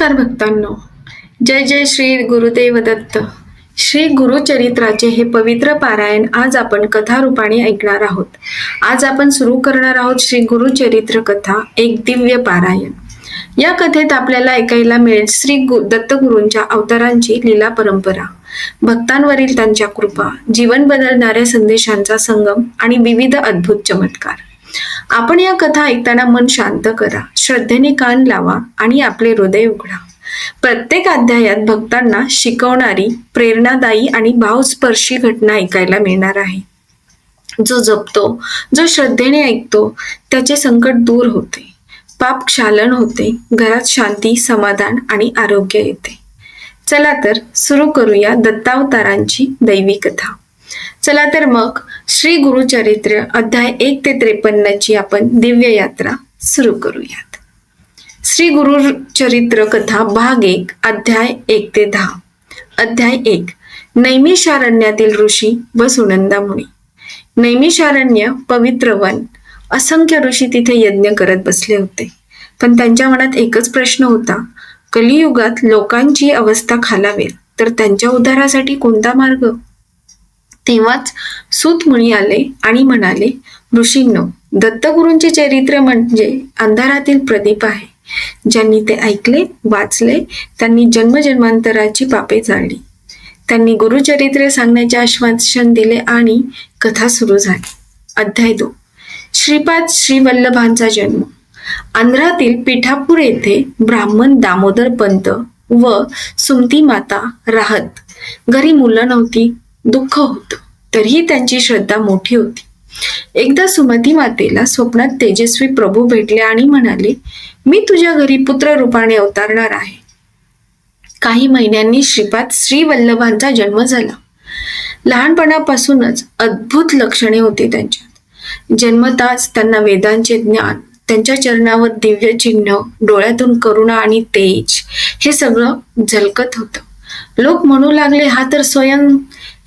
नमस्कार भक्तांनो. जय जय श्री गुरुदेव दत्त. श्री गुरुचरित्राचे हे पवित्र पारायण आज आपण कथा रूपाने ऐकणार आहोत. आज आपण सुरू करणार आहोत श्री गुरुचरित्र कथा, एक दिव्य पारायण. या कथेत आपल्याला ऐकायला मिळेल श्री दत्तगुरूंच्या अवतारांची लीला परंपरा, भक्तांवरील त्यांच्या कृपा, जीवन बदलणाऱ्या संदेशांचा संगम आणि विविध अद्भुत चमत्कार. आपण या कथा ऐकताना मन शांत करा, श्रद्धेने कान लावा आणि आपले हृदय उघडा. प्रत्येक अध्यायात भक्तांना शिकवणारी, प्रेरणादायी आणि भावस्पर्शी घटना ऐकायला मिळणार आहे. जो जपतो, जो श्रद्धेने ऐकतो, त्याचे संकट दूर होते, पाप क्षालन होते, घरात शांती, समाधान आणि आरोग्य येते. चला तर सुरू करूया दत्तावतारांची दैवी कथा. चला तर मग श्री गुरुचरित्र अध्याय 1 ते 53 ची आपण दिव्य यात्रा सुरू करूयात. श्री गुरुचरित्र कथा भाग 1 अध्याय 1 ते 10. अध्याय 1. नैमिषारण्यातील ऋषी व सुनंदा मुनी. नैमिषारण्य पवित्र वन. असंख्य ऋषी तिथे यज्ञ करत बसले होते. पण त्यांच्या मनात एकच प्रश्न होता, कलियुगात लोकांची अवस्था खालावेल तर त्यांच्या उद्धारासाठी कोणता मार्ग? तेव्हाच सूत मुनी आले आणि म्हणाले, ऋषींनो, दत्तगुरूंचे चरित्र म्हणजे अंधारातील प्रदीप आहे. ज्यांनी ते ऐकले, वाचले, त्यांनी जन्मजन्मांतराची पापे जाळली. त्यांनी गुरुचरित्र सांगण्याचे आश्वासन दिले आणि कथा सुरू झाली. अध्याय 2. श्रीपाद श्रीवल्लभांचा जन्म. आंध्रातील पिठापूर येथे ब्राह्मण दामोदर पंत व सुमती माता राहत. घरी मुलं नव्हती, दुःख होतं, तरीही त्यांची श्रद्धा मोठी होती. एकदा सुमती मातेला स्वप्नात तेजस्वी प्रभू भेटले आणि म्हणाले, मी तुझ्या घरी पुत्र रूपाने अवतरणार आहे. काही महिन्यांनी श्रीपाद श्रीवल्लभांचा जन्म झाला. लहानपणापासूनच अद्भुत लक्षणे होती त्यांच्यात. जन्मताच त्यांना वेदांचे ज्ञान, त्यांच्या चरणावर दिव्य चिन्ह, डोळ्यातून करुणा आणि तेज हे सगळं झलकत होतं. लोक म्हणू लागले, हा तर स्वयं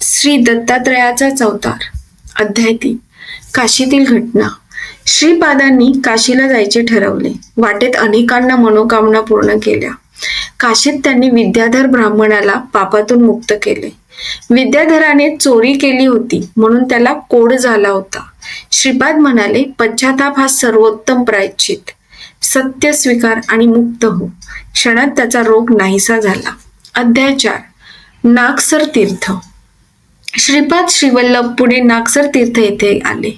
श्री दत्तात्रयाचाच अवतार. अध्याय 3. काशीतील घटना. श्रीपादांनी काशीला जायचे ठरवले. वाटेत अनेकांना मनोकामना पूर्ण केल्या. काशीत त्यांनी विद्याधर ब्राह्मणाला पापातून मुक्त केले. विद्याधराने चोरी केली होती म्हणून त्याला कोढ झाला होता. श्रीपाद म्हणाले, पश्चाताप हा सर्वोत्तम प्रायश्चित. सत्य स्वीकार आणि मुक्त हो. क्षणात त्याचा रोग नाहीसा झाला. अध्याय 4. नागसर तीर्थ. श्रीपाद श्रीवल्लभ पुढे नागसर तीर्थ येथे आले.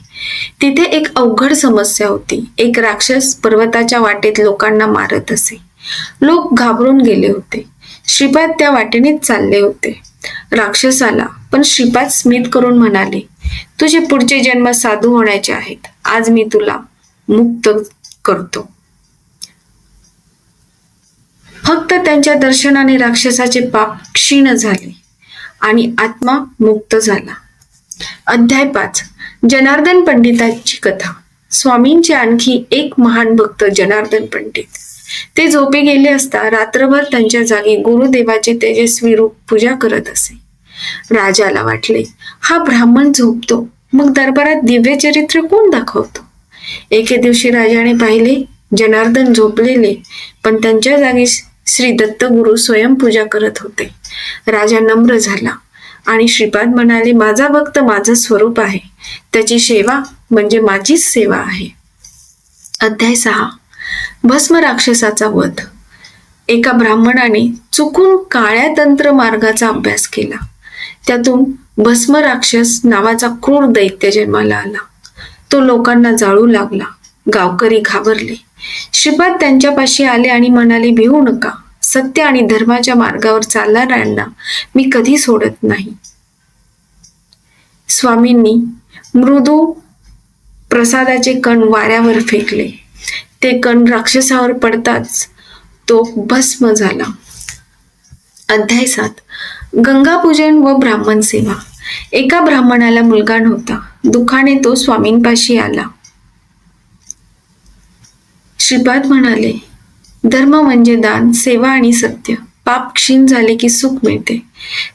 तिथे एक अवघड समस्या होती. एक राक्षस पर्वताच्या वाटेत लोकांना मारत असे. लोक घाबरून गेले होते. श्रीपाद त्या वाटेनेच चालले होते. राक्षस आला, पण श्रीपाद स्मित करून म्हणाले, तुझे पुढचे जन्म साधू होण्याचे आहेत. आज मी तुला मुक्त करतो. फक्त त्यांच्या दर्शनाने राक्षसाचे पाप क्षीण झाले आणि आत्मा मुक्त झाला. अध्याय 5. जनार्दन पंडितांची कथा. स्वामींचे आणखी एक महान भक्त जनार्दन पंडित. ते झोपे गेले असता रात्रभर त्यांच्या जागी गुरुदेवाचे तेजस्वी रूप पूजा करत असे. राजाला वाटले, हा ब्राह्मण झोपतो, मग दरबारात दिव्य चरित्र कोण दाखवतो? एके दिवशी राजाने पाहिले, जनार्दन झोपलेले, पण त्यांच्या जागी श्री दत्तगुरु स्वयंपूजा करत होते. राजा नम्र झाला आणि श्रीपाद म्हणाले, माझा भक्त माझं स्वरूप आहे, त्याची सेवा म्हणजे माझीच सेवा आहे. अध्याय 6. भस्म राक्षसाचा वध. एका ब्राह्मणाने चुकून काळ्या तंत्र मार्गाचा अभ्यास केला. त्यातून भस्म राक्षस नावाचा क्रूर दैत्य जन्माला आला. तो लोकांना जाळू लागला. गावकरी घाबरले. श्रीपाद त्यांच्यापाशी आले आणि म्हणाले, भिवू नका. सत्य आणि धर्माच्या मार्गावर चालणाऱ्यांना मी कधी सोडत नाही. स्वामींनी मृदू प्रसादाचे कण वाऱ्यावर फेकले. ते कण राक्षसावर पडताच तो भस्म झाला. अध्याय 7. गंगापूजन व ब्राह्मण सेवा. एका ब्राह्मणाला मुलगा नव्हता. दुःखाने तो स्वामींपाशी आला. श्रीपाद म्हणाले, धर्म म्हणजे दान, सेवा आणि सत्य. पाप क्षीण झाले की सुख मिळते.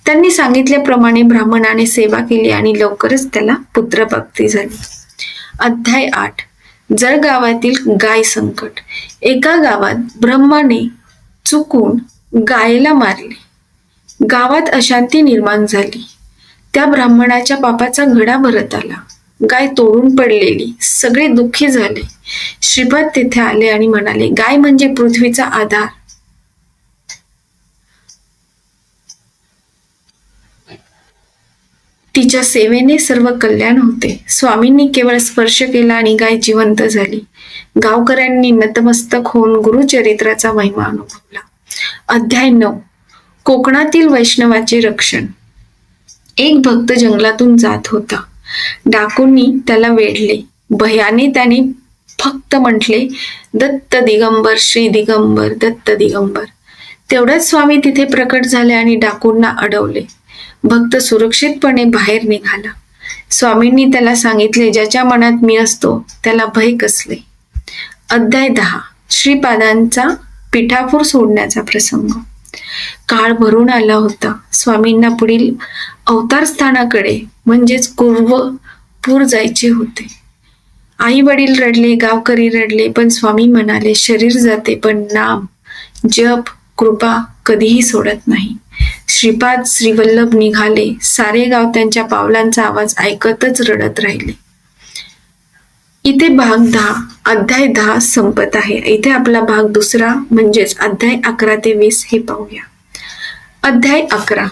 त्यांनी सांगितल्याप्रमाणे ब्राह्मणाने सेवा केली आणि लवकरच त्याला पुत्रप्राप्ती झाली. अध्याय 8. जळगावातील गाय संकट. एका गावात ब्रह्माने चुकून गायेला मारले. गावात अशांती निर्माण झाली. त्या ब्राह्मणाच्या पापाचा घडा भरत आला. गाय तोडून पडलेली. सगळे दुःखी झाले. श्रीपाद तेथे आले आणि म्हणाले, गाय म्हणजे पृथ्वीचा आधार. तिच्या सेवेने सर्व कल्याण होते. स्वामींनी केवळ स्पर्श केला आणि गाय जिवंत झाली. गावकऱ्यांनी नतमस्तक होऊन गुरुचरित्राचा महिमा अनुभवला. अध्याय 9. कोकणातील वैष्णवाचे रक्षण. एक भक्त जंगलातून जात होता. डाकूंनी त्याला वेढले. भयाने त्याने फक्त म्हटले, दत्त दिगंबर, श्री दिगंबर, दत्त दिगंबर. तेवढ्याच स्वामी तिथे प्रकट झाले आणि डाकूंना अडवले. भक्त सुरक्षितपणे बाहेर निघाला. स्वामींनी त्याला सांगितले, ज्याच्या मनात मी असतो त्याला भय कसले. अध्याय 10. श्रीपादांचा पिठापूर सोडण्याचा प्रसंग. काळ भरून आला होता. स्वामींना पुढील अवतार स्थानाकडे म्हणजेच कुर्वपूर जायचे होते. आई वडील रडले, गावकरी रडले, पण स्वामी म्हणाले, शरीर जाते पण नाम, जप, कृपा कधीही सोडत नाही. श्रीपाद श्रीवल्लभ निघाले. सारे गाव त्यांच्या पावलांचा आवाज ऐकतच रडत राहिले. इथे भाग 10 अध्याय 10 संपत आहे. इथे आपला भाग दुसरा म्हणजेच अध्याय 11 ते 20 हे पाहूया. अध्याय 11.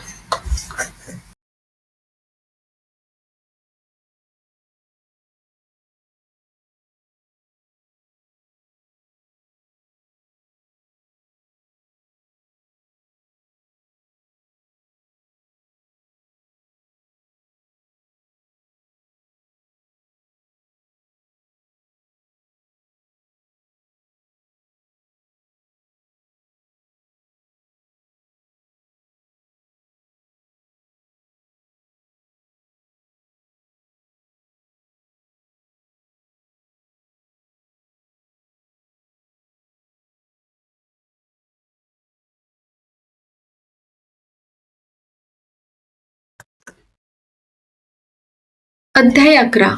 अध्याय 11.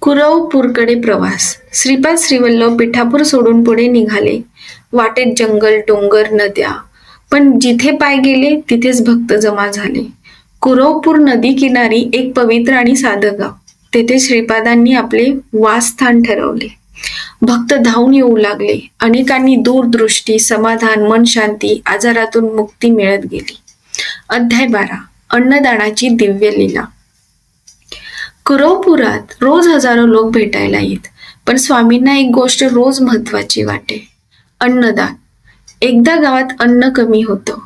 कुरवपूरकडे प्रवास. श्रीपाद श्रीवल्लभ पिठापूर सोडून पुढे निघाले. वाटेत जंगल, डोंगर, नद्या, पण जिथे पाय गेले तिथेच भक्त जमा झाले. कुरवपूर नदी किनारी एक पवित्र आणि साधं गाव. तेथे श्रीपादांनी आपले वासस्थान ठरवले. भक्त धावून येऊ लागले. अनेकांनी दूरदृष्टी, समाधान, मन शांती, आजारातून मुक्ती मिळत गेली. अध्याय 12. अन्नदानाची दिव्य लीला. कुरवपुरात रोज हजारो लोक भेटायला येत, पण स्वामींना एक गोष्ट रोज महत्वाची वाटे, अन्नदान. एकदा गावात अन्न कमी होतं.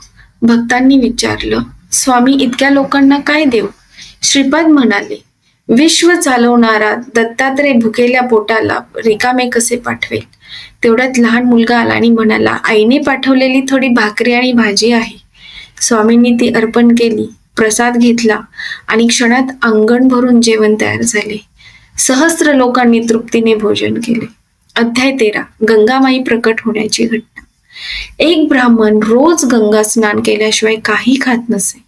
भक्तांनी विचारलं, स्वामी इतक्या लोकांना काय देऊ? श्रीपाद म्हणाले, विश्व चालवणारा दत्तात्रय भुकेल्या पोटाला रिकामे कसे पाठवेल? तेवढ्यात लहान मुलगा आला आणि म्हणाला, आईने पाठवलेली थोडी भाकरी आणि भाजी आहे. स्वामींनी ती अर्पण केली, प्रसाद घेतला आणि क्षणात अंगण भरून जेवण तयार झाले. सहस्त्र लोकांनी तृप्तीने भोजन केले. अध्याय 13. गंगामाई प्रकट होण्याची घटना. एक ब्राह्मण रोज गंगा स्नान केल्याशिवाय काही खात नसे,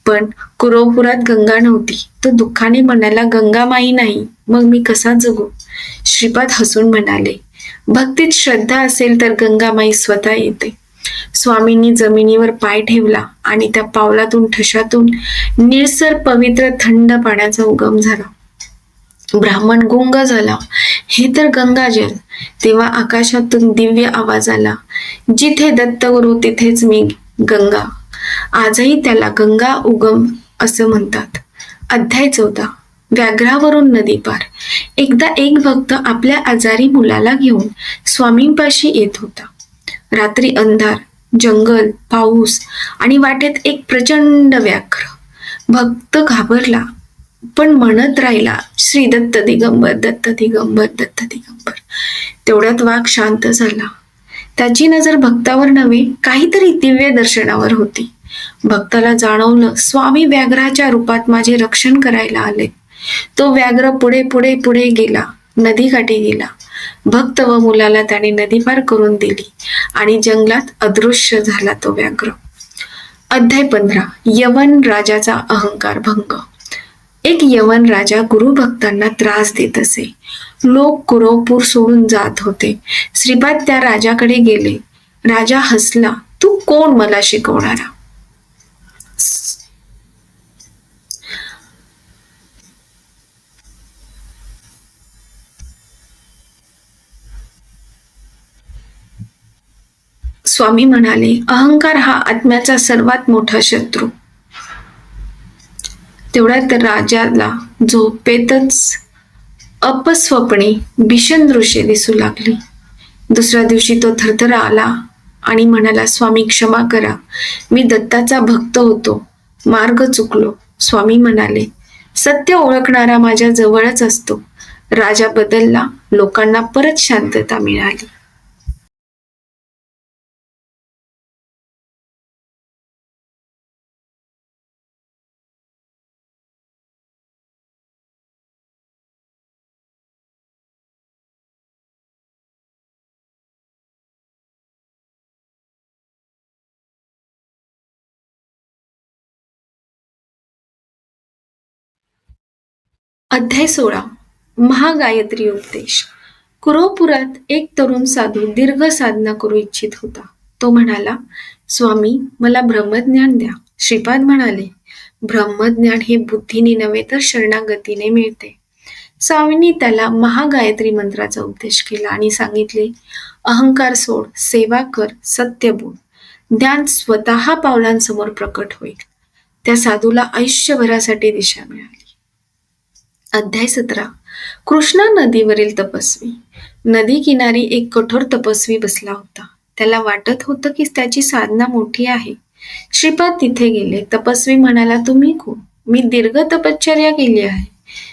पण कुरवपुरात गंगा नव्हती. तो दुःखाने म्हणाला, गंगामाई नाही, मग मी कसा जगू? श्रीपाद हसून म्हणाले, भक्तीत श्रद्धा असेल तर गंगामाई स्वतः येते. स्वामींनी जमिनीवर पाय ठेवला आणि त्या पावलातून ठशातून निळसर पवित्र थंड पाण्याचा उगम झाला. ब्राह्मण गुंग झाला, हे तर गंगाजल. तेव्हा आकाशातून दिव्य आवाज आला, जिथे दत्तगुरु तिथेच मी गंगा. आजही त्याला गंगा उगम असं म्हणतात. अध्याय 14. व्याघ्रावरून नदी पार. एकदा एक भक्त आपल्या आजारी मुलाला घेऊन स्वामींपाशी येत होता. रात्री अंधार, जंगल, पाऊस आणि वाटेत एक प्रचंड व्याघ्र. भक्त घाबरला, पण म्हणत राहिला, श्री दत्त दिगंबर, दत्त दिगंबर, दत्त दिगंबर. तेवढ्यात वाघ शांत झाला. त्याची नजर भक्तावर नव्हे, काहीतरी दिव्य दर्शनावर होती. भक्ताला जाणवलं, स्वामी व्याघ्राच्या रूपात माझे रक्षण करायला आले. तो व्याघ्र पुढे पुढे पुढे गेला, नदीकाठी गेला. भक्त व मुलाला त्याने नदी पार करून दिली आणि जंगलात अदृश्य झाला तो व्याघ्र. अध्याय 15. यवन राजाचा अहंकार भंग. एक यवन राजा गुरुभक्तांना त्रास देत असे. लोक कुरवपूर सोडून जात होते. श्रीपाद त्या राजाकडे गेले. राजा हसला, तू कोण मला शिकवणारा? स्वामी म्हणाले, अहंकार हा आत्म्याचा सर्वात मोठा शत्रू. तेवढ्यात राजाला झोपेतच अपस्वप्नी भीषण दृश्ये दिसू लागली. दुसऱ्या दिवशी तो थरथरा आला आणि म्हणाला, स्वामी क्षमा करा, मी दत्ताचा भक्त होतो, मार्ग चुकलो. स्वामी म्हणाले, सत्य ओळखणारा माझ्या जवळच असतो. राजा बदलला, लोकांना परत शांतता मिळाली. अध्याय 16. महागायत्री उपदेश. कुरोपुरात एक तरुण साधू दीर्घ साधना करू इच्छित होता. तो म्हणाला, स्वामी मला ब्रह्मज्ञान द्या. श्रीपाद म्हणाले, ब्रह्मज्ञान हे बुद्धीने नव्हे तर शरणागतीने मिळते. स्वामींनी त्याला महागायत्री मंत्राचा उपदेश केला आणि सांगितले, अहंकार सोड, सेवा कर, सत्य बोल. ज्ञान स्वतः पावलांसमोर प्रकट होईल. त्या साधूला आयुष्यभरासाठी दिशा मिळाली. अध्याय 17. कृष्णा नदीवरील तपस्वी. नदी किनारी एक कठोर तपस्वी बसला होता. त्याला वाटत होतं की त्याची साधना मोठी आहे. श्रीपाद तिथे गेले. तपस्वी म्हणाला, तुम्ही कोण? मी दीर्घ तपश्चर्या केली आहे.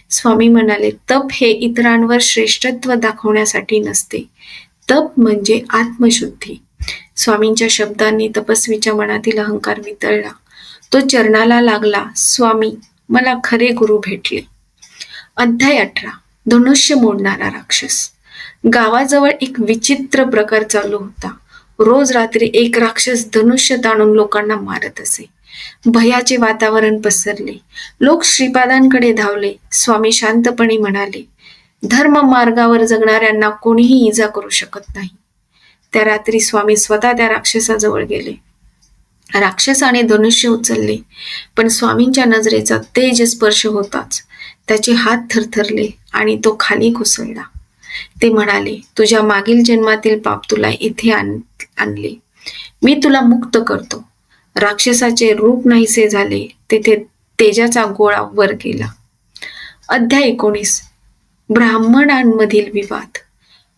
स्वामी म्हणाले, तप हे इतरांवर श्रेष्ठत्व दाखवण्यासाठी नसते. तप म्हणजे आत्मशुद्धी. स्वामींच्या शब्दांनी तपस्वीच्या मनातील अहंकार वितळला. तो चरणाला लागला, स्वामी मला खरे गुरु भेटले. अध्याय 18. धनुष्य मोडणारा राक्षस. गावाजवळ एक विचित्र प्रकार चालू होता. रोज रात्री एक राक्षस धनुष्य ताणून लोकांना मारत असे. भयाचे वातावरण पसरले. लोक श्रीपादांकडे धावले. स्वामी शांतपणे म्हणाले, धर्म मार्गावर जगणाऱ्यांना कोणीही इजा करू शकत नाही. त्या रात्री स्वामी स्वतः त्या राक्षसाजवळ गेले. राक्षसाने धनुष्य उचलले, पण स्वामींच्या नजरेचा तेज स्पर्श होताच त्याचे हात थरथरले आणि तो खाली कोसळला. ते म्हणाले, तुझ्या मागील जन्मातील पाप तुला इथे आणले. मी तुला मुक्त करतो. राक्षसाचे रूप नाहीसे झाले. तेथे तेजाचा गोळा वर गेला. अध्याय 19. ब्राह्मणांमधील विवाद.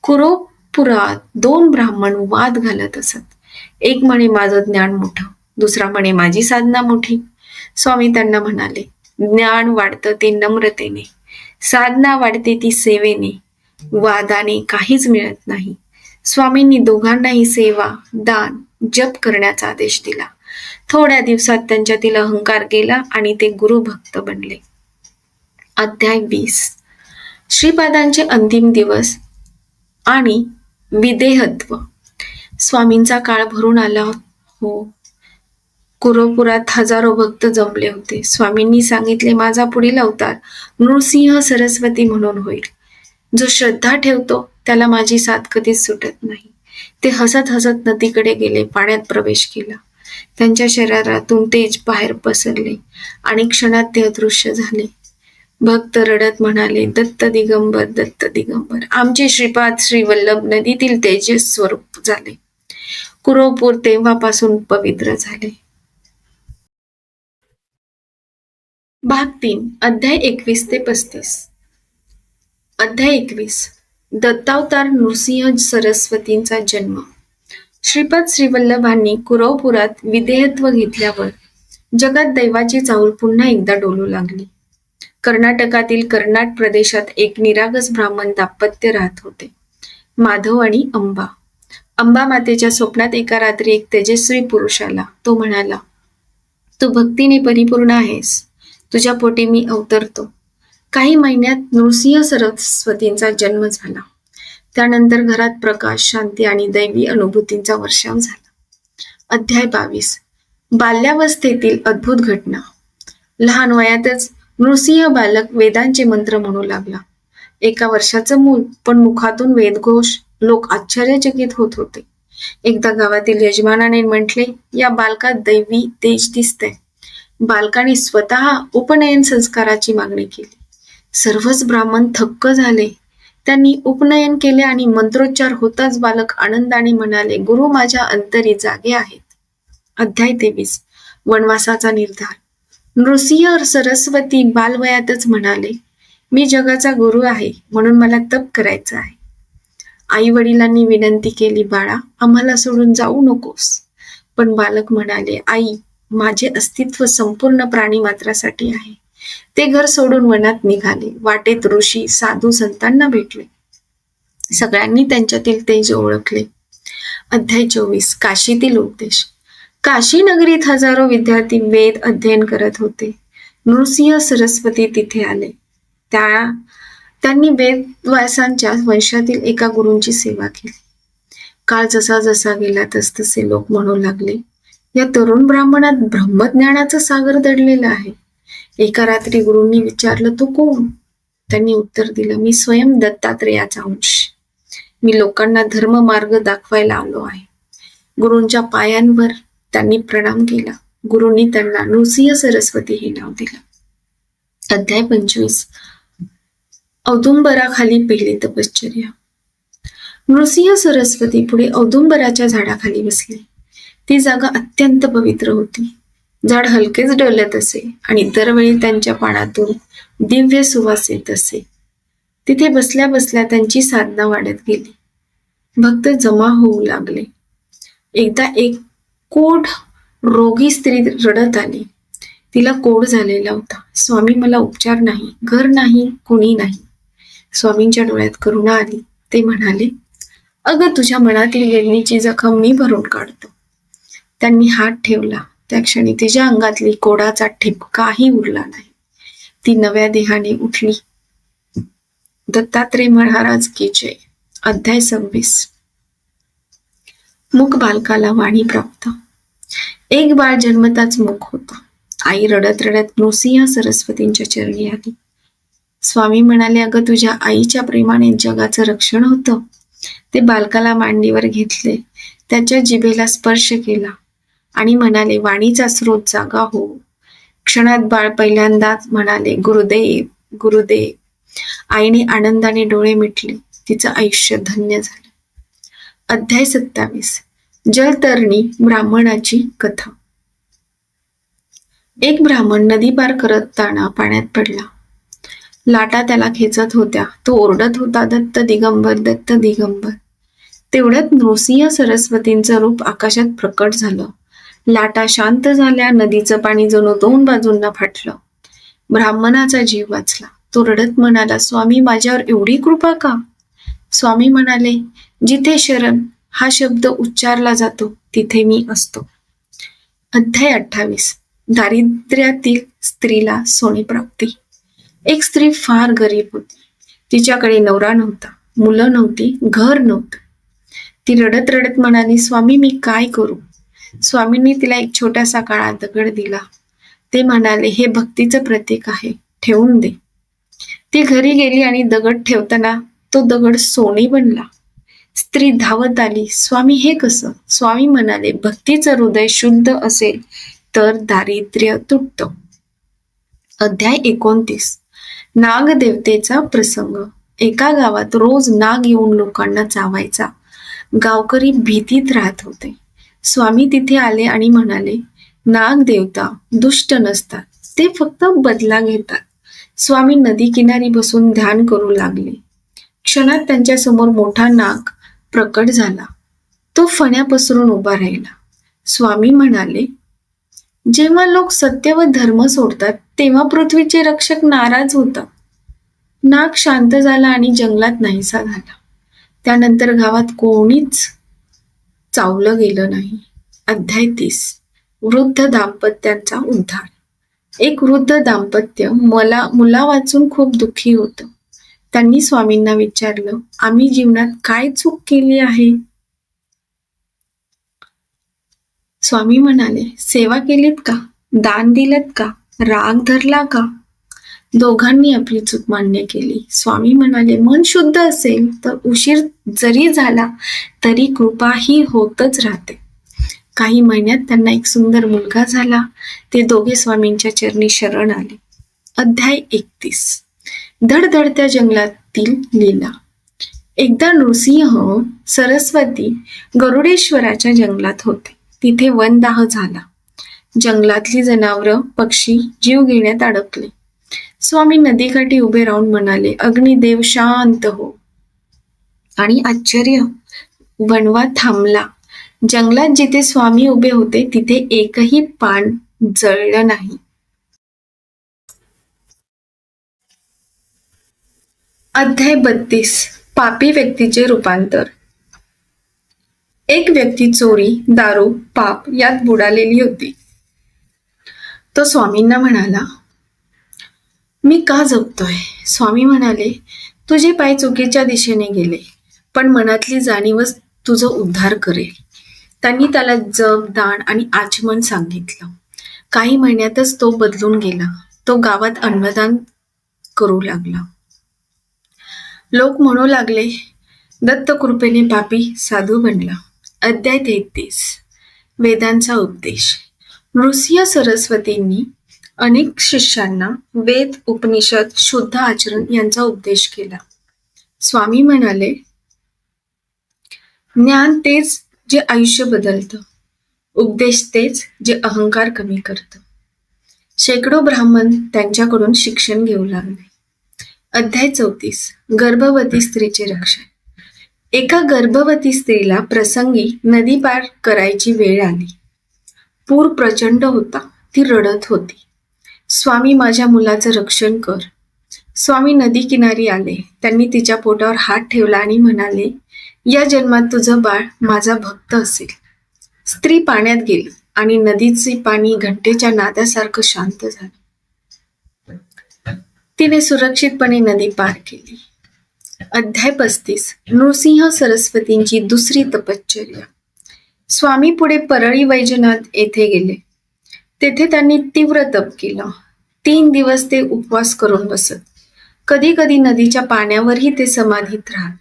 कुरुपुरात 2 ब्राह्मण वाद घालत असत. एक म्हणे माझं ज्ञान मोठं, दुसरा म्हणे माझी साधना मोठी. स्वामी त्यांना म्हणाले, ज्ञान वाढतं ते नम्रतेने, साधना वाढते ती सेवेने. वादाने काहीच मिळत नाही. स्वामींनी दोघांनाही सेवा, दान, जप करण्याचा आदेश दिला. थोड्या दिवसात त्यांच्यातील अहंकार गेला आणि ते गुरुभक्त बनले. अध्याय 20. श्रीपादांचे अंतिम दिवस आणि विदेहत्व. स्वामींचा काळ भरून आला हो. कुरुपुरात हजारो भक्त जमले होते. स्वामींनी सांगितले, माझा पुढील अवतार नृसिंह सरस्वती म्हणून होईल. जो श्रद्धा ठेवतो त्याला माझी साथ कधीच सुटत नाही. ते हसत हसत नदीकडे गेले. पाण्यात प्रवेश केला. त्यांच्या शरीरातून तेज बाहेर पसरले आणि क्षणात ते अदृश्य झाले. भक्त रडत म्हणाले, दत्त दिगंबर, दत्त दिगंबर. आमचे श्रीपाद श्रीवल्लभ नदीतील तेजस स्वरूप झाले. कुरुपूर तेव्हापासून पवित्र झाले. भाग 3. अध्याय 21 ते 35. अध्याय 21. दत्तावतार नृसिंह सरस्वतींचा जन्म. श्रीपाद श्रीवल्लभांनी कुरुपुरात विधेयत्व घेतल्यावर जगात दैवाची चाहूल पुन्हा एकदा डोलू लागली. कर्नाटकातील कर्नाट प्रदेशात एक निरागस ब्राह्मण दाम्पत्य राहत होते, माधव आणि अंबा. अंबा मातेच्या स्वप्नात एका रात्री एक तेजस्वी पुरुष आला. तो म्हणाला, तू भक्तीने परिपूर्ण आहेस, तुझ्या पोटी मी अवतरतो. काही महिन्यात नृसिंह सरस्वतींचा जन्म झाला. त्यानंतर घरात प्रकाश, शांती आणि दैवी अनुभूतींचा वर्षाव झाला. अध्याय 22. बाल्यावस्थेतील अद्भुत घटना. लहान वयातच नृसिंह बालक वेदांचे मंत्र म्हणू लागला. 1 वर्षाचं मूल, पण मुखातून वेदघोष. लोक आश्चर्यचकित होत होते. एकदा गावातील यजमानाने म्हटले, या बालकात दैवी तेज दिसतंय. बालकाने स्वतः उपनयन संस्काराची मागणी केली. सर्वच ब्राह्मण थक्क झाले. त्यांनी उपनयन केले आणि मंत्रोच्चार होताच बालक आनंदाने म्हणाले, गुरु माझ्या अंतरी जागे आहेत. अध्याय 23. वनवासाचा निर्धार. नृसिंह सरस्वती बालवयातच म्हणाले, मी जगाचा गुरु आहे म्हणून मला तप करायचं आहे. आई वडिलांनी विनंती केली, बाळा आम्हाला सोडून जाऊ नकोस. पण बालक म्हणाले, आई माझे अस्तित्व संपूर्ण प्राणी मात्रासाठी आहे. ते घर सोडून वनात निघाले. वाटेत ऋषी साधू संतांना भेटले. सगळ्यांनी त्यांच्यातील तेज ओळखले. अध्याय 24. काशीतील उपदेश. काशी नगरीत हजारो विद्यार्थी वेद अध्ययन करत होते. नृसिंह सरस्वती तिथे आले. त्यांनी वेदव्यासांच्या वंशातील एका गुरूंची सेवा केली. काळ जसा जसा गेला तसतसे लोक म्हणू लागले, या तरुण ब्राह्मणात ब्रह्मज्ञानाचं सागर दडलेलं आहे. एका रात्री गुरूंनी विचारलं, तो कोण? त्यांनी उत्तर दिलं, मी स्वयं दत्तात्रेयाचा अंश. मी लोकांना धर्म मार्ग दाखवायला आलो आहे. गुरूंच्या पायांवर त्यांनी प्रणाम केला. गुरूंनी त्यांना नृसिंह सरस्वती हे नाव दिलं. अध्याय 25. औदुंबराखाली पहिली तपश्चर्या. नृसिंह सरस्वती पुढे औदुंबराच्या झाडाखाली बसले. ती जागा अत्यंत पवित्र होती. झाड हलकेच डोलत असे आणि दरवेळी त्यांच्या पानातून दिव्य सुवास येत असे. तिथे बसल्या बसल्या त्यांची साधना वाढत गेली. भक्त जमा होऊ लागले. एकदा एक कोढ रोगी स्त्री रडत आली. तिला कोढ झालेला होता. स्वामी मला उपचार नाही, घर नाही, कोणी नाही. स्वामींच्या डोळ्यात करुणा आली. ते म्हणाले, अगं तुझ्या मनातील वेदनेची जखम मी भरून काढतो. त्यांनी हात ठेवला. त्या क्षणी तिच्या अंगातली कोडाचा ठिपकाही उरला नाही. ती नव्या देहाने उठली. दत्तात्रेय महाराज की जय. अध्याय 26. मूक बालकाला वाणी प्राप्त. एक बाळ जन्मताच मूक होता. आई रडत रडत नृसिंह सरस्वतींच्या चरणी आली. स्वामी म्हणाले, अगं तुझ्या आईच्या प्रेमाने जगाचं रक्षण होतं. ते बालकाला मांडीवर घेतले. त्याच्या जिभेला स्पर्श केला आणि म्हणाले, वाणीचा स्रोत जागा हो. क्षणात बाळ पहिल्यांदाच म्हणाले, गुरुदेव गुरुदेव. आईने आनंदाने डोळे मिटले. तिचं आयुष्य धन्य झालं. अध्याय 27. जलतरणी ब्राह्मणाची कथा. एक ब्राह्मण नदी पार करताना पाण्यात पडला. लाटा त्याला खेचत होत्या. तो ओरडत होता, दत्त दिगंबर दत्त दिगंबर. तेवढ्यात नृसिंह सरस्वतींचं रूप आकाशात प्रकट झालं. लाटा शांत झाल्या. नदीचं पाणी जणू दोन बाजूंना फाटलं. ब्राह्मणाचा जीव वाचला. तो रडत म्हणाला, स्वामी माझ्यावर एवढी कृपा का? स्वामी म्हणाले, जिथे शरण हा शब्द उच्चारला जातो तिथे मी असतो. अध्याय 28. दारिद्र्यातील स्त्रीला सोने प्राप्ती. एक स्त्री फार गरीब होती. तिच्याकडे नवरा नव्हता, मुलं नव्हती, घर नव्हतं. ती रडत रडत म्हणाली, स्वामी मी काय करू? स्वामींनी तिला एक छोटासा काळा दगड दिला. ते म्हणाले, हे भक्तीचं प्रतीक आहे, ठेवून दे. ती घरी गेली आणि दगड ठेवताना तो दगड सोने बनला. स्त्री धावत आली, स्वामी हे कसं? स्वामी म्हणाले, भक्तीचं हृदय शुद्ध असेल तर दारिद्र्य तुटतं. अध्याय 29. नागदेवतेचा प्रसंग. एका गावात रोज नाग येऊन लोकांना चावायचा. गावकरी भीतीत राहत होते. स्वामी तिथे आले आणि म्हणाले, नागदेवता दुष्ट नसतात, ते फक्त बदला घेतात. स्वामी नदी किनारी बसून ध्यान करू लागले. क्षणात त्यांच्या समोर मोठा नाग प्रकट झाला. तो फण्या पसरून उभा राहिला. स्वामी म्हणाले, जेव्हा लोक सत्य व धर्म सोडतात तेव्हा पृथ्वीचे रक्षक नाराज होतात. नाग शांत झाला आणि जंगलात नाहीसा झाला. त्यानंतर गावात कोणीच चावलं गेलं नाही. अध्याय 30. वृद्ध दाम्पत्यांचा उद्धार. एक वृद्ध दाम्पत्य मुला वाचून खूप दुःखी होतं. त्यांनी स्वामींना विचारलं, आम्ही जीवनात काय चूक केली आहे? स्वामी म्हणाले, सेवा केलीत का? दान दिलत का? राग धरला का? दोघांनी आपली चूक मान्य केली. स्वामी म्हणाले, मन शुद्ध असेल तर उशीर जरी झाला तरी कृपा ही होतच राहते. काही महिन्यात त्यांना एक सुंदर मुलगा झाला. ते दोघे स्वामींच्या चरणी शरण आले. अध्याय 31. धडधडत्या जंगलातील लीला. एकदा नृसिंह सरस्वती गरुडेश्वराच्या जंगलात होते. तिथे वनदाह झाला. जंगलातली जनावरं पक्षी जीव घेण्यात अडकले. स्वामी नदीकाठी उभे राहून म्हणाले, अग्निदेव शांत हो. आणि आश्चर्य, वणवा थांबला. जंगलात जिथे स्वामी उभे होते तिथे एकही पान जळलं नाही. अध्याय 32. पापी व्यक्तीचे रूपांतर. एक व्यक्ती चोरी, दारू, पाप यात बुडालेली होती. तो स्वामींना म्हणाला, मी का जगतोय? स्वामी म्हणाले, तुझे पाय चुकीच्या दिशेने गेले, पण मनातली जाणीवच तुझं उद्धार करेल. त्यांनी त्याला जप, दान आणि आचमन सांगितलं. काही महिन्यातच तो बदलून गेला. तो गावात अन्नदान करू लागला. लोक म्हणू लागले, दत्त कृपेने पापी साधू बनला. अध्याय 33. वेदांचा उपदेश. नृसिंह सरस्वतींनी अनेक शिष्यांना वेद, उपनिषद, शुद्ध आचरण यांचा उपदेश केला. स्वामी म्हणाले, ज्ञान तेच जे आयुष्य बदलतं, उपदेश तेच जे अहंकार कमी करतं. शेकडो ब्राह्मण त्यांच्याकडून शिक्षण घेऊ लागले. अध्याय 34. गर्भवती स्त्रीचे रक्षण. एका गर्भवती स्त्रीला प्रसंगी नदी पार करायची वेळ आली. पूर प्रचंड होता. ती रडत होती, स्वामी माझ्या मुलाचं रक्षण कर. स्वामी नदी किनारी आले. त्यांनी तिच्या पोटावर हात ठेवला आणि म्हणाले, या जन्मात तुझं बाळ माझा भक्त असेल. स्त्री पाण्यात गेली आणि नदीचे पाणी घंटेच्या नादासारखं शांत झालं. तिने सुरक्षितपणे नदी पार केली. अध्याय 35. नृसिंह सरस्वतींची दुसरी तपश्चर्या. स्वामी पुढे परळी वैजनाथ येथे गेले. तेथे त्यांनी तीव्र तप केलं. 3 दिवस ते उपवास करून बसत. कधी कधी नदीच्या पाण्यावरही ते समाधीत राहत.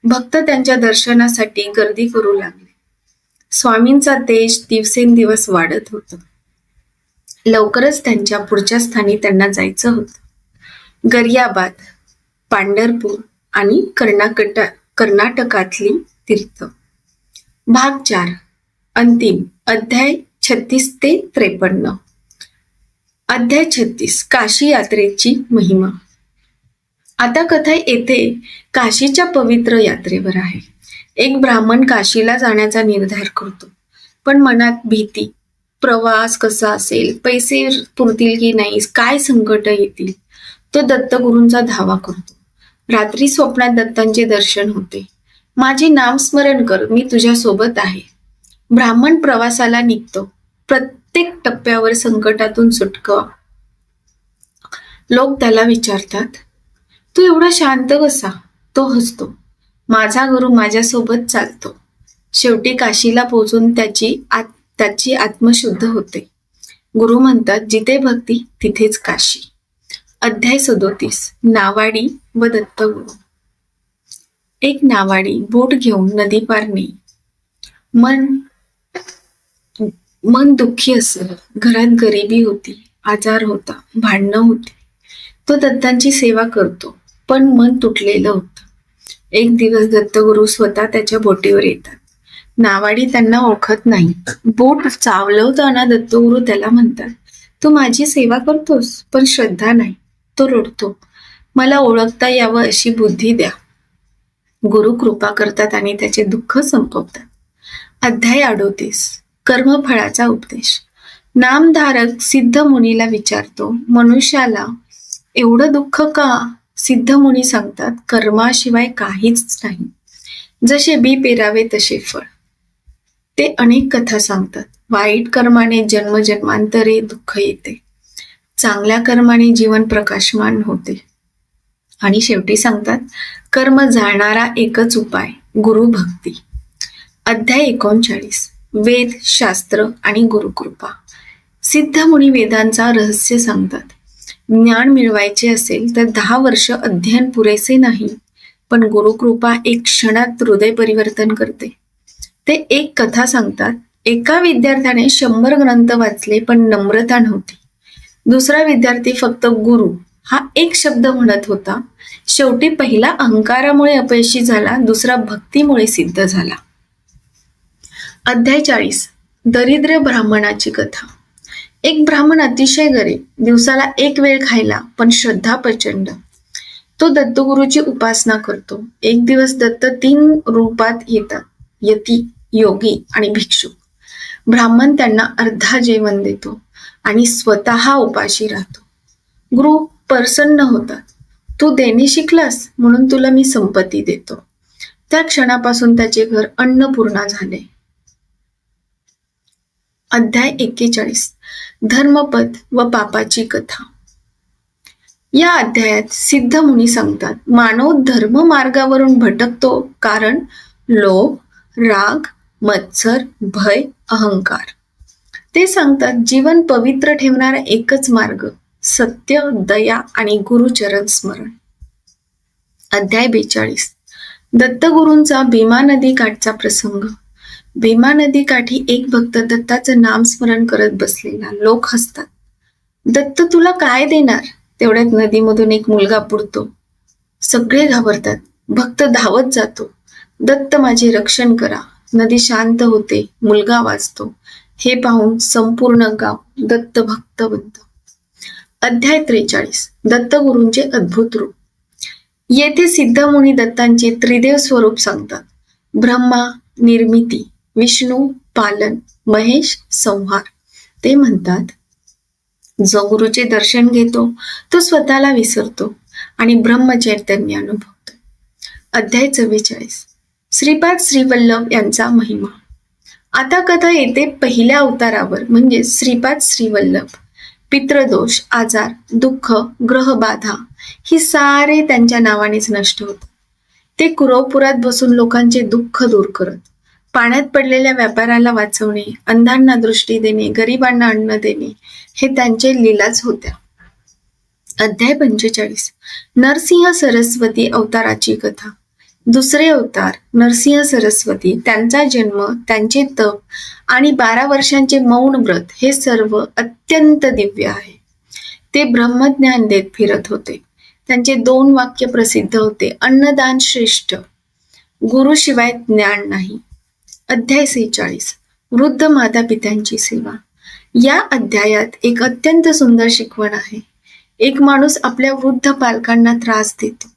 भक्त त्यांच्या दर्शनासाठी गर्दी करू लागले. स्वामींचा तेज दिवसेंदिवस वाढत होतं. लवकरच त्यांच्या पुढच्या स्थानी त्यांना जायचं होतं. गरियाबाद, पांढरपूर आणि कर्नाटकातली तीर्थ. भाग 4. अंतिम. अध्याय 36 ते 53. अध्याय 36. काशी यात्रेची महिमा. आता कथा येथे काशीच्या पवित्र यात्रेवर आहे. एक ब्राह्मण काशीला जाण्याचा निर्धार करतो, पण मनात भीती. प्रवास कसा असेल, पैसे पुरतील की नाही, काय संकट येतील. तो दत्तगुरूंचा धावा करतो. रात्री स्वप्नात दत्तांचे दर्शन होते. माझे नामस्मरण कर, मी तुझ्या सोबत आहे. ब्राह्मण प्रवासाला निघतो. प्रत्येक टप्प्यावर संकटातून सुटका. लोक त्याला विचारतात, तू एवढा शांत कसा? तो हसतो, माझा गुरु माझ्यासोबत चालतो. शेवटी काशीला पोहोचून त्याची आत्मशुद्ध होते. गुरु म्हणतात, जिथे भक्ती तिथेच काशी. अध्याय 37. नावाडी व दत्तगुरु. एक नावाडी बोट घेऊन नदी पार नेई. मन दुःखी असलं, घरात गरिबी होती, आजार होता, भांडणं होती. तो दत्तांची सेवा करतो, पण मन तुटलेलं होतं. एक दिवस दत्तगुरु स्वतः त्याच्या बोटीवर येतात. नावाडी त्यांना ओळखत नाही. बोट चालवताना दत्तगुरु त्याला म्हणतात, तू माझी सेवा करतोस पण श्रद्धा नाही. तो रडतो, मला ओळखता यावं अशी बुद्धी द्या. गुरु कृपा करतात आणि त्याचे दुःख संपवतात. अध्याय 38. कर्मफळाचा उपदेश. नामधारक सिद्ध मुनीला विचारतो, मनुष्याला एवढं दुःख का? सिद्ध मुनी सांगतात, कर्माशिवाय काहीच नाही. जसे बी पेरावे तसे फळ. ते अनेक कथा सांगतात. वाईट कर्माने जन्मजन्मांतरे दुःख येते, चांगल्या कर्माने जीवन प्रकाशमान होते. आणि शेवटी सांगतात, कर्म जाळणारा एकच उपाय, गुरुभक्ती. अध्याय 39. वेद, शास्त्र आणि गुरुकृपा. सिद्ध मुनी वेदांचा रहस्य सांगतात. ज्ञान मिळवायचे असेल तर 10 वर्ष अध्ययन पुरेसे नाही, पण गुरुकृपा एक क्षणात हृदय परिवर्तन करते. ते एक कथा सांगतात. एका विद्यार्थ्याने 100 ग्रंथ वाचले पण नम्रता नव्हती. दुसरा विद्यार्थी फक्त गुरु हा एक शब्द म्हणत होता. शेवटी पहिला अहंकारामुळे अपयशी झाला, दुसरा भक्तीमुळे सिद्ध झाला. अध्याय 40. दरिद्र ब्राह्मणाची कथा. एक ब्राह्मण अतिशय गरीब, दिवसाला एक वेळ खायला, पण श्रद्धा प्रचंड. तो दत्तगुरूची उपासना करतो. एक दिवस दत्त 3 रूपात येतात, यती, योगी आणि भिक्षुक. ब्राह्मण त्यांना अर्धा जेवण देतो आणि स्वतः उपाशी राहतो. गुरु प्रसन्न होतात. तू देणे शिकलास म्हणून तुला मी संपत्ती देतो. त्या क्षणापासून त्याचे घर अन्नपूर्णा झाले. अध्याय 41. धर्मपद व पापाची कथा. या अध्यायात सिद्ध मुनी सांगतात, मानव धर्म मार्गावरून भटकतो कारण लोभ, राग, मत्सर, भय, अहंकार. ते सांगतात जीवन पवित्र ठेवणारा एकच मार्ग सत्य, दया आणि गुरुचरण स्मरण. अध्याय 42. दत्तगुरूंचा भीमा नदी काठचा प्रसंग. भीमा नदी काठी एक भक्त दत्ताचं नामस्मरण करत बसलेला. लोक हसतात. दत्त तुला काय देणार? तेवढ्यात नदीमधून एक मुलगा बुडतो. सगळे घाबरतात. भक्त धावत जातो. दत्त माझे रक्षण करा. नदी शांत होते. मुलगा वाचतो. हे पाहून संपूर्ण गाव दत्त भक्त बनतं. अध्याय 43. दत्तगुरूंचे अद्भुत रूप. येथे सिद्ध मुनी दत्तांचे त्रिदेव स्वरूप सांगतात. ब्रह्मा निर्मिती, विष्णू पालन, महेश संहार. ते म्हणतात जो गुरुचे दर्शन घेतो तो स्वतःला विसरतो आणि ब्रह्मचैतन्य अनुभवतो. अध्याय 44. श्रीपाद श्रीवल्लभ यांचा महिमा. आता कथा येते पहिल्या अवतारावर म्हणजे श्रीपाद श्रीवल्लभ. पितृदोष, आजार, दुःख, ग्रहबाधा ही सारे त्यांच्या नावानेच नष्ट होत. ते कुरवपुरात बसून लोकांचे दुःख दूर करत. पाण्यात पडलेल्या व्यापाऱ्याला वाचवणे, अंधांना दृष्टी देणे, गरिबांना अन्न देणे हे त्यांचे लीलाच होत्या. अध्याय 45. नरसिंह सरस्वती अवताराची कथा. दुसरे अवतार नरसिंह सरस्वती, त्यांचा जन्म, त्यांचे तप आणि 12 वर्षांचे मौन व्रत हे सर्व अत्यंत दिव्य आहे. ते ब्रह्मज्ञान देत फिरत होते. त्यांचे 2 वाक्य प्रसिद्ध होते. अन्नदान श्रेष्ठ, गुरुशिवाय ज्ञान नाही. अध्याय 46. वृद्ध माता पित्यांची सेवा. या अध्यायात एक अत्यंत सुंदर शिकवण आहे. एक माणूस आपल्या वृद्ध पालकांना त्रास देतो.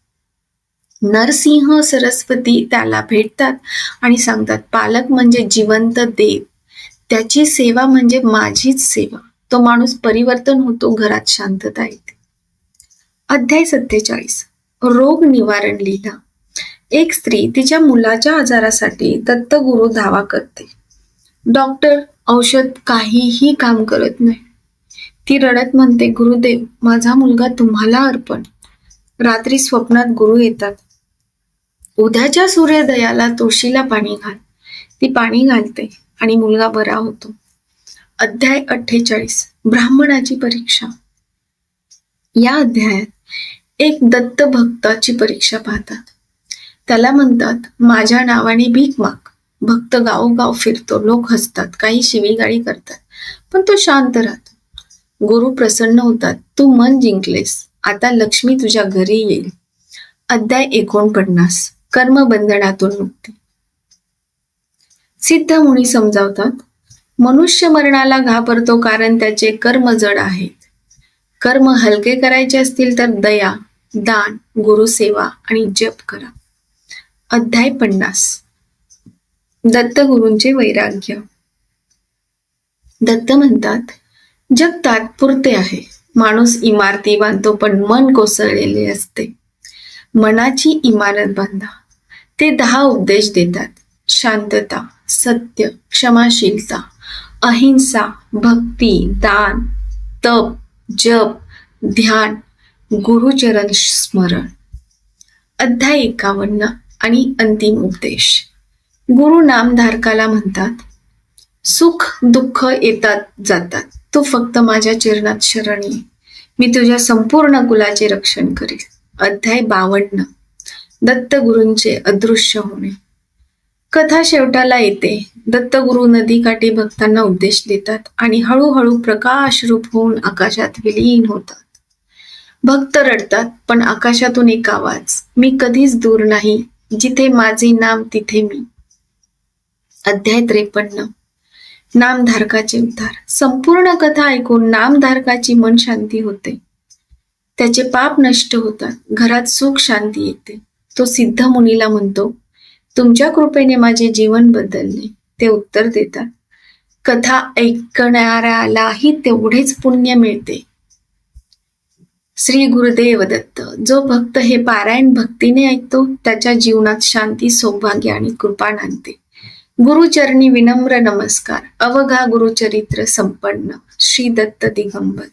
नरसिंह सरस्वती त्याला भेटतात आणि सांगतात पालक म्हणजे जिवंत देव, त्याची सेवा म्हणजे माझीच सेवा. तो माणूस परिवर्तन होतो, घरात शांतता येते. अध्याय 47. रोग निवारण लीला. एक स्त्री तिच्या मुलाच्या आजारासाठी दत्तगुरू धावा करते. डॉक्टर औषध काहीही काम करत नाही. ती रडत म्हणते, गुरुदेव माझा मुलगा तुम्हाला अर्पण. रात्री स्वप्नात गुरु येतात. उद्याच्या सूर्योदयाला तुळशीला पाणी घाल. ती पाणी घालते आणि मुलगा बरा होतो. अध्याय 48. ब्राह्मणाची परीक्षा. या अध्यायात एक दत्त भक्ताची परीक्षा पाहतात. त्याला म्हणतात माझ्या नावाने भीक माग. भक्त गावोगाव फिरतो. लोक हसतात, काही शिवीगाळी करतात, पण तो शांत राहतो. गुरु प्रसन्न होतात. तू मन जिंकलेस, आता लक्ष्मी तुझ्या घरी येईल. अध्याय 49. कर्मबंधनातून मुक्ती. सिद्ध मुनी समजावतात मनुष्य मरणाला घाबरतो कारण त्याचे कर्म जड आहेत. कर्म हलके करायचे असतील तर दया, दान, गुरुसेवा आणि जप करा. अध्याय 50. दत्तगुरूंचे वैराग्य. दत्त म्हणतात जग तात्पुरते आहे. माणूस इमारती बांधतो पण मन कोसळलेले असते. मनाची इमारत बांधा. ते 10 उपदेश देतात. शांतता, सत्य, क्षमाशीलता, अहिंसा, भक्ती, दान, तप, जप, ध्यान, गुरुचरण स्मरण. अध्याय 51 आणि अंतिम उपदेश. गुरु नामधारकाला म्हणतात सुख दुःख येतात जातात, तू फक्त माझ्या चरणात शरण ये. मी तुझ्या संपूर्ण कुलाचे रक्षण करीन. अध्याय 52. दत्तगुरूंचे अदृश्य होणे. कथा शेवटाला येते. दत्तगुरू नदीकाठी भक्तांना उपदेश देतात आणि हळूहळू प्रकाश रूप होऊन आकाशात विलीन होतात. भक्त रडतात, पण आकाशातून एक आवाज, मी कधीच दूर नाही, जिथे माझे नाम तिथे मी. अध्याय 53. नामधारकाचे उद्धार. संपूर्ण कथा ऐकून नामधारकाची मन शांती होते. त्याचे पाप नष्ट होतात. घरात सुख शांती येते. तो सिद्ध मुनीला म्हणतो, तुमच्या कृपेने माझे जीवन बदलले. ते उत्तर देतात, कथा ऐकणाऱ्यालाही तेवढेच पुण्य मिळते. श्री गुरुदेव दत्त. जो भक्त हे पारायण भक्तीने ऐकतो त्याच्या जीवनात शांती, सौभाग्य आणि कृपा नांदते. गुरुचरणी विनम्र नमस्कार. अवघा गुरुचरित्र संपन्न. श्री दत्त दिगंबर.